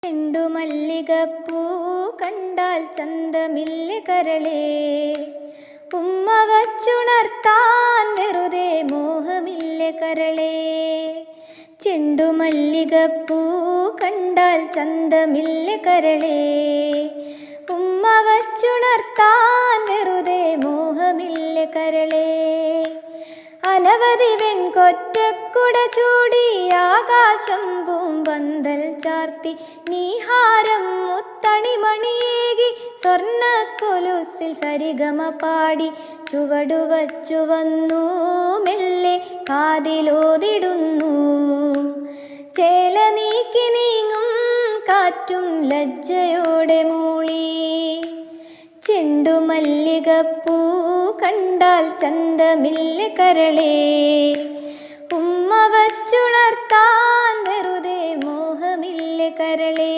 ചെണ്ടുമല്ലികപ്പൂ കണ്ടാൽ ചന്തമില്ല കരളേ, ഉമ്മ വച്ചുണർത്താൻ വെറുതെ മോഹമില്ല കരളേ. ചെണ്ടുമല്ലികപ്പൂ കണ്ടാൽ ചന്തമില്ല കരളേ, ഉമ്മ വച്ചുണർത്താൻ വെറുതെ മോഹമില്ല കരളേ. അനവധി വെൺകൊറ്റക്കുട ചൂടി ആകാശം പൂമ്പന്തൽ ചാർത്തി, നീഹാരം മുത്തണിമണിയേകി സ്വർണ്ണക്കൊലുസിൽ സരിഗമ പാടി, ചുവടുവച്ചു വന്നു മെല്ലെ കാതിലോതിടുന്നു. ചേല നീക്കി നീങ്ങും കാറ്റും ലജ്ജയോടെ മൂളി. ചെണ്ടുമല്ലികപ്പൂ കണ്ടാൽ ചന്തമില്ല കരളേ, ഉമ്മ വച്ചുണർത്താൻ വെറുതെ മോഹമില്ല കരളേ.